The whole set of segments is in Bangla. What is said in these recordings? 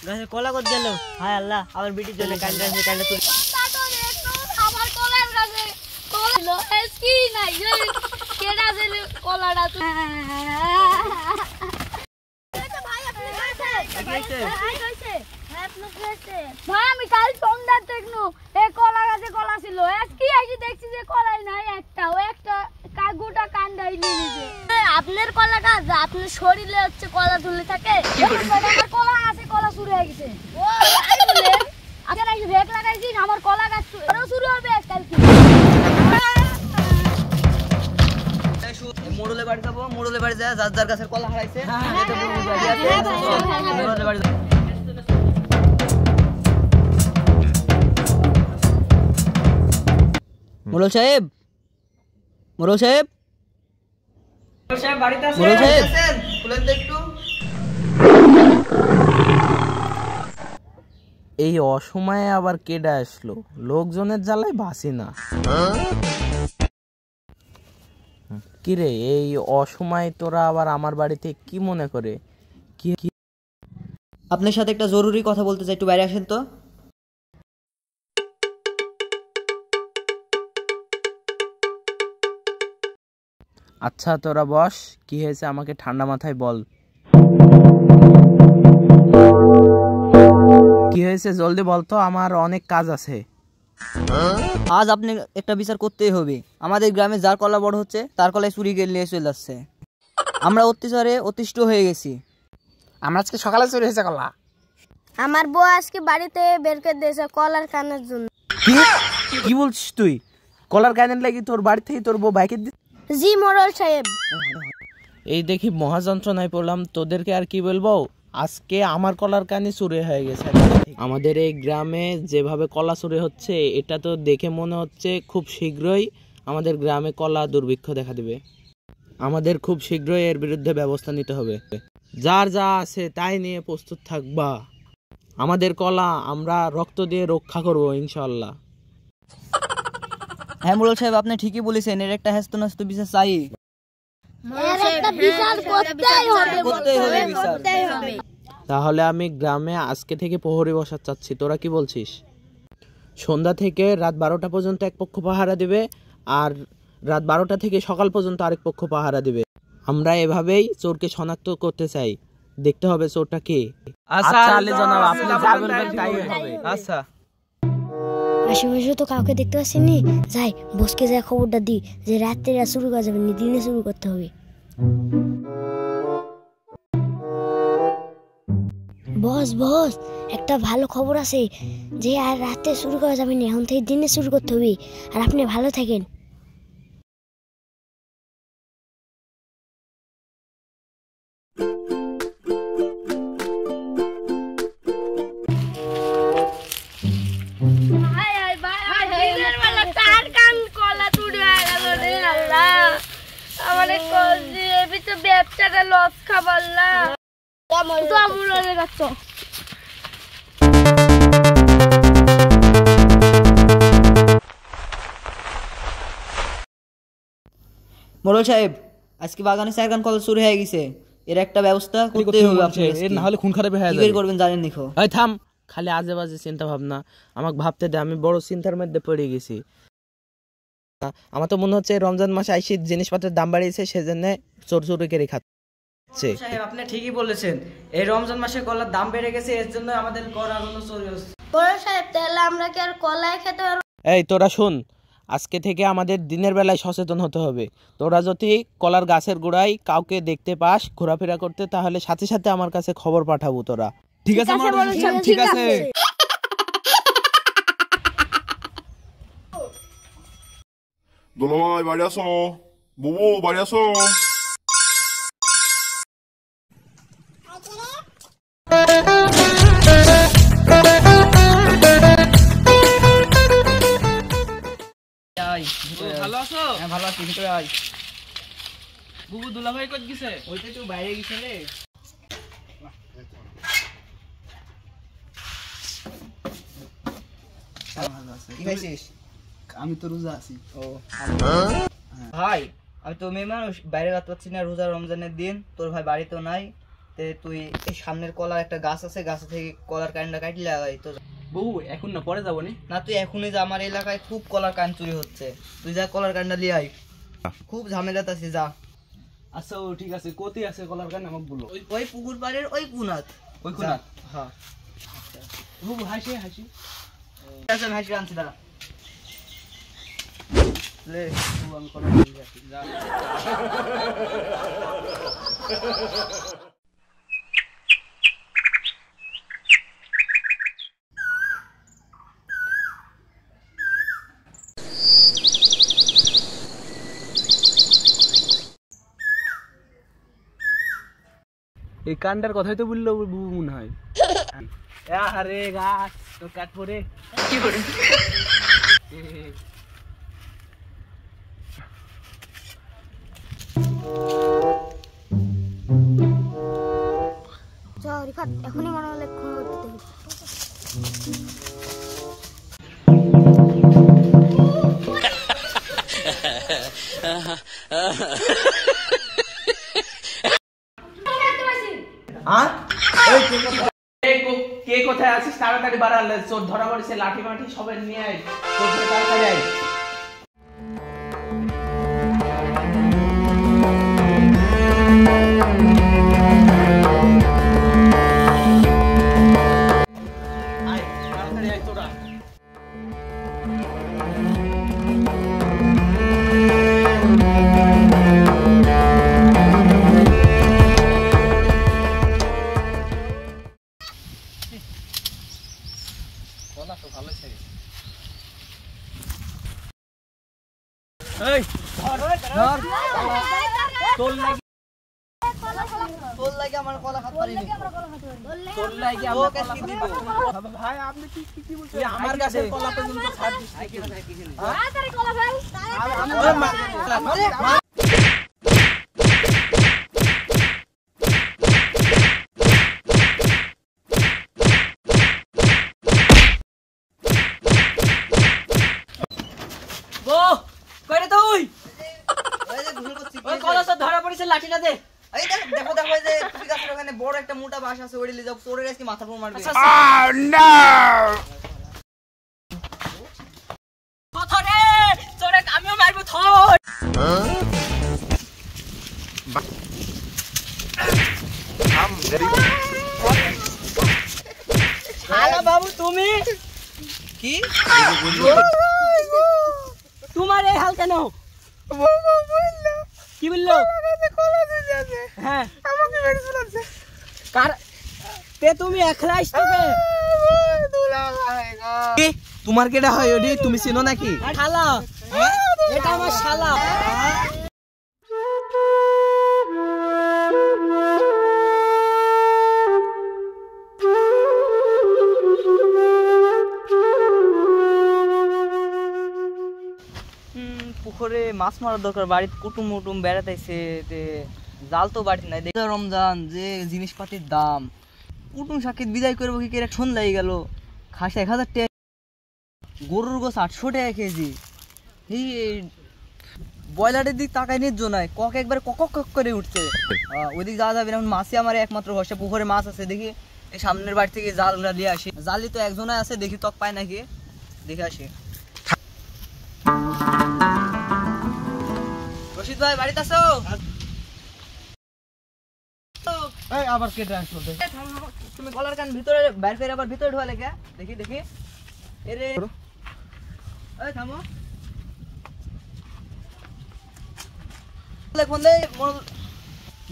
গাছে কলা কত গেল? হায় আল্লাহ, আমার বিটির জন্য কান্দা আছে, কান্দা তুই আমার কলার গাছে কলা ছিল, এসকি নাই কেডা দিল কলাটা তুই? ভাই আপনি কইছে ভাই কইছে হ্যাঁ আপনি কইছে ভাই আমি কাল সন্ধ্যা দেখনু এই কলা গাছে কলা ছিল, এসকি আইছি দেখছি যে কলাই নাই একটা, ও একটা কাগুটা কান্দাই নিয়ে আপনার কলা গাছ আপনার শরীরে হচ্ছে কলা ঝুলে থাকে, আমার কলা আছে কলা শুরু হয়ে গেছে। ও তাই বলে আগে নাকি ব্রেক লাগাইছিস আমার কলা গাছ শুরু হবে কালকে। মোড়লে বাড়ি যাবো, মোড়লে বাড়ি যায় যার যার গাছের কলা হারাইছে মোড়লে বাড়ি যাবো। মোড়ল সাহেব, মোড়ল সাহেব, বাড়িতে আছেন? মোড়ল সাহেব খুলেন তো একটু। এই অসময়ে আবার কেডা আসলো? লোকজনের জ্বালায় বাসি না। কিরে, এই অসময়ে তোরা আবার আমার বাড়িতে কি মনে করে? কি আপনার সাথে একটা জরুরি কথা বলতে চাই, একটু বাইরে আসেন তো। আচ্ছা তোরা বস, কি হয়েছে আমাকে ঠান্ডা মাথায় বল। কি হয়েছে জলদি বলতো, আমার অনেক কাজ আছে। আজ আপনি একটা বিচার করতেই হবে। আমাদের গ্রামে যার কলা বড় হচ্ছে তার কলায় চুরি নিয়ে চলে যাচ্ছে। আমরা অত্যাচারে অতিষ্ঠ হয়ে গেছি। আমরা আজকে সকালে চুরি হয়েছে কলা। আমার বউ আজকে বাড়িতে বের করে দিয়েছে কলার কানের জন্য। কি বলছিস তুই? কলার কানের লাগি তোর বাড়ি থেকে তোর বউ বাইকে? জি মোড়ল সাহেব। এই দেখি মহাযন্ত্রণায় পড়লাম, তোদেরকে আর কি বলবো। আজকে আমার কলার কানে চুরি হয়ে গেছে। আমাদের এই গ্রামে যেভাবে কলা চুরি হচ্ছে, এটা তো দেখে মনে হচ্ছে খুব শীঘ্রই আমাদের গ্রামে কলা দুর্ভিক্ষ দেখা দিবে। আমাদের খুব শীঘ্রই এর বিরুদ্ধে ব্যবস্থা নিতে হবে। যার যা আছে তাই নিয়ে প্রস্তুত থাকবা। আমাদের কলা আমরা রক্ত দিয়ে রক্ষা করব ইনশাআল্লাহ। হ্যাঁ মোড়ল সাহেব, আপনি ঠিকই বলেছেন, এর একটা হ্যাস্ত ন্যস্ত বিচার চাই। তাহলে আমি গ্রামে আজকে থেকে প্রহরী বসাতে চাচ্ছি, তোরা কি বলছিস? সন্ধ্যা থেকে রাত 12টা পর্যন্ত এক পক্ষ পাহারা দিবে, আর রাত 12টা থেকে সকাল পর্যন্ত আরেক পক্ষ পাহারা দিবে। আমরা এভাবেই চোরকে শনাক্ত করতে চাই, দেখতে হবে চোরটা কে। আচ্ছা আলী জনাব, আপনি যা বলবেন তাই হবে। আচ্ছা, আশেপাশে তো কাউকে দেখতে পাচ্ছি নি, যাই বসকে যাই খবরটা দি যে রাতে শুরু করা যাবে না, দিনে শুরু করতে হবে। বস বস, একটা ভালো খবর আছে যে আর রাতে শুরু করা যাবে না, এখন থেকে দিনে শুরু করতে হবে। আর আপনি ভালো থাকেন। ব্যবসাটা লস খাবার না মোড়ল সাহেব, আজকে বাগানে 4 গান কলা চুরি হয়ে গেছে, এর একটা ব্যবস্থা করতেই হবে। আপনি এর না হলে খুন খারাপ হয়ে যাবে। কি করবেন জানেন নিখো? এই থাম, খালি আজে বাজে চিন্তা ভাবনা আমাকে ভাবতে দে, আমি বড় চিন্তার মধ্যে পড়ে গেছি। আমার তো মনে হচ্ছে রমজান মাসে আইসি জিনিসপত্রের দাম বাড়িয়েছে, সেজন্য চোর চুরি করে খাচ্ছে। সাহেব আপনি ঠিকই বলেছেন, এই রমজান মাসে কলার দাম বেড়ে গেছে, এর জন্য আমাদের কলাগুলো চুরি হচ্ছে। বড় সাহেব তাহলে আমরা কি আর কলাই খেতে পারবো? এই তোরা শুন, আজকে থেকে আমাদের দিনের বেলায় সচেতন হতে হবে। তোরা যদি কলার গাছের গোড়ায় কাউকে দেখতে পাস ঘোরাফেরা করতে, তাহলে সাথে সাথে আমার কাছে খবর পাঠাবো তোরা। ঠিক আছে? ঠিক আছে। দুলাভাই বাড়ি আসো, বুবু বাড়ি আসো। ভালো আছো? হ্যাঁ ভালো আছি, ভিতরে আয়। বুবু দুলাভাই কই গেছে? ওইটা তো বাইরে গেছে রে। কি খাইছিস? আমি তো রোজা আছি। ও ভাই, আমি তো মেয়ে মানুষ, বাইরে রাত পাচ্ছি না, রোজা রমজানের দিন, তোর ভাই বাড়িতেও নাই, তুই এই সামনের কলার একটা গাছ আছে, গাছ থেকে কলার কান্ডটা কাটি লাগাই তো। বউ এখন না পরে যাবো নি? না তুই এখনই যা, আমার এলাকায় খুব কলার কান চুরি হচ্ছে, তুই যা কলার কান্ডা লিয়ে আয়, খুব ঝামেলাতে আছে যা। আচ্ছা ও ঠিক আছে, কোতি আছে কলার কান আমাকে বলো। ওই পুকুর পাড়ের ওই কুনাত। ওই কোনা? হ্যাঁ বউ হাসি হাসি। ঠিক আছে, আমি হাসি আনছি দাঁড়া। লে বউ আমি কলার কান যাচ্ছি, যা। এই কান্ডার কথাই তো বললো বুবু মনে হয়। আরে গাছ তো কাট পরে কি করে। রিফাত এখনই মনে হলে খুন করতে হবে। কে কোথায় আছিস? তাড়াতাড়ি বাড়ালে চোর ধরা পড়েছে, লাঠি মাঠি সবাই নিয়ে আয়, চোর ধরে তাড়াতাড়ি আয়। আয়, তাড়াতাড়ি আয় তোরা। কলা তো ভালো ছেড়ে। এই ধর, তোর লাগি তোর লাগে আমার কলা খাত পারিনি। তোর লাগি ও আমরা কাছে কলা কি দিব? ভাই আপনি কি বলছেন? আমার কাছে কলা পর্যন্ত ছাড় দিস। তাড়াতাড়ি কলা ফেল। ও কইরে তুই এই যে ভুল করছিস, ওই কলা সব ধরা পড়েছে, লাঠিটা দে। এই দেখো দেখো দেখো, এই যে কুপি গাছের ওখানে বড় একটা মোটা বাঁশ আছে, ওইটা নিয়ে যাও, চোরের আজকে মাথা পুরো মারবে। কথা রে চোরে আমিও মারবো, ধর। শালা বাবু তুমি কি তোমার এই হাল কেন? কি বললো? হ্যাঁ আমাকে মেরে ফেলেছে। কার তে তুমি একলা আসছো কে? তোমার কেডা হয় ওডি? তুমি চিনো নাকি? শালা, এটা আমার শালা। পুকুরে মাছ মারার দরকার, বাড়িতে কুটুম মুটুম বেড়াতেছে, জাল তো বাড়িতে নাই। দেখে রমজান যে জিনিসপাতির দাম, কুটুম সাক্ষী বিদায় করবো কি করে, ঠন লাগে গেল। খাসি 1000 টাকা, গরুর গোছ 800 টাকা কেজি। এই ব্রয়লারের দিক তাকাই নিজ নাই, কক একবার কক কক করে উঠছে। ওইদিক যাওয়া যাবে না, মাছই আমার একমাত্র ভরসা। পুকুরে মাছ আছে, দেখি এই সামনের বাড়ি থেকে জালটা দিয়ে আসি। জালি তো একজনই আছে, দেখি তক পায় নাকি, দেখে আসি। রশিদ ভাই বাড়িতে আছো? আবার কেটে আসলো। তুমি কলার কান ভিতরে বাইরে ফের আবার ভিতরে ঢোয়ালে কে? দেখি দেখি। এরে এই থামো। ফোন দে,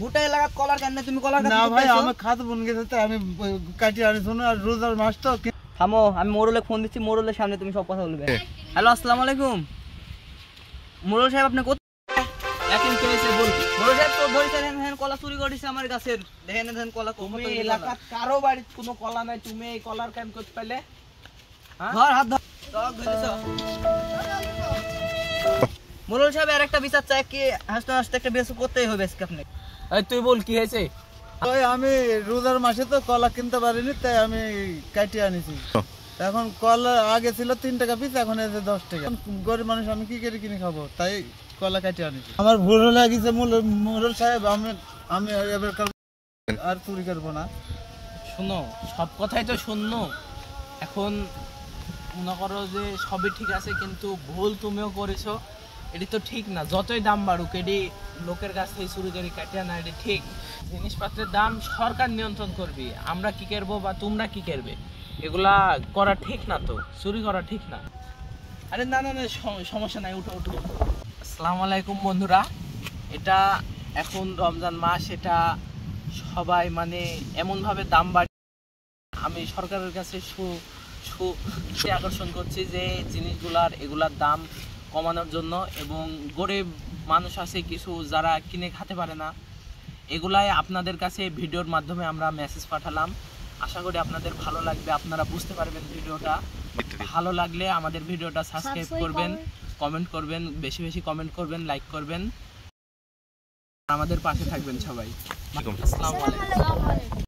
ভুটা এলাকাত কলার কান, তুমি কলার কান না ভাই, কোথায় আছো? আমার খাত বন গেছে তো আমি কাটি আনি শোনো, আর রোজার মাস তো। থামো, আমি মোরলে ফোন দিচ্ছি, মোরলের সামনে তুমি সব কথা বলবে। হ্যালো, আসসালামু আলাইকুম। মোরল সাহেব আপনি কোথায়? এখন কি হয়েছে বল। মোরল সাহেব তো ধরেছেন হ্যাঁ কলা চুরি করেছে আমার গাছের, দেখেন দেখেন কলা। তুমি এলাকাত কারো বাড়িতে কোনো কলা নাই, তুমি এই কলার কান করতে পারলে? ধর হাত ধর। মোরল সাহেব আর একটা বিচার চাই, কি হাসতে হাসতে একটা বেশ করতেই হবে আজকে আপনি। এই তুই বল কি হয়েছে? ওই আমি রোজার মাসে তো কলা কিনতে পারিনি, তাই আমি কাটি আনিছি। এখন কলা আগে ছিল 3 টাকা পিস, এখন এসে 10 টাকা। গরিব মানুষ আমি কি করে কিনে খাবো, তাই কলা কাটি আনিছি। আমার ভুল হয়ে গেছে মোরল সাহেব, আমি এবার আর চুরি করবো না। শোনো, সব কথাই তো শুননো। এখন মনে করো যে সবই ঠিক আছে, কিন্তু ভুল তুমিও করেছো। এটি তো ঠিক না। যতই দাম বাড়ুক, এটি লোকের কাছ থেকে চুরি করে কাটিয়ে না, এটি ঠিক। জিনিসপত্রের দাম সরকার নিয়ন্ত্রণ করবে, আমরা কি করবো বা তোমরা কি করবে, এগুলা করা ঠিক না। তো চুরি করা ঠিক না। আরে না না না, সমস্যা নাই, উঠো উঠো। আসসালামু আলাইকুম বন্ধুরা। এটা এখন রমজান মাস, এটা সবাই মানে এমনভাবে দাম বাড়ে। আমি সরকারের কাছে আকর্ষণ করছি যে এগুলার দাম কমানোর জন্য, এবং গরিব মানুষ আছে কিছু যারা কিনে খেতে পারে না, এগুলাই আপনাদের কাছে ভিডিওর মাধ্যমে আমরা মেসেজ পাঠালাম। আশা করি আপনাদের ভালো লাগবে, আপনারা বুঝতে পারবেন ভিডিওটা। ভালো লাগলে আমাদের ভিডিওটা সাবস্ক্রাইব করবেন, কমেন্ট করবেন, বেশি বেশি কমেন্ট করবেন, লাইক করবেন, আমাদের পাশে থাকবেন সবাই। আসসালামু আলাইকুম।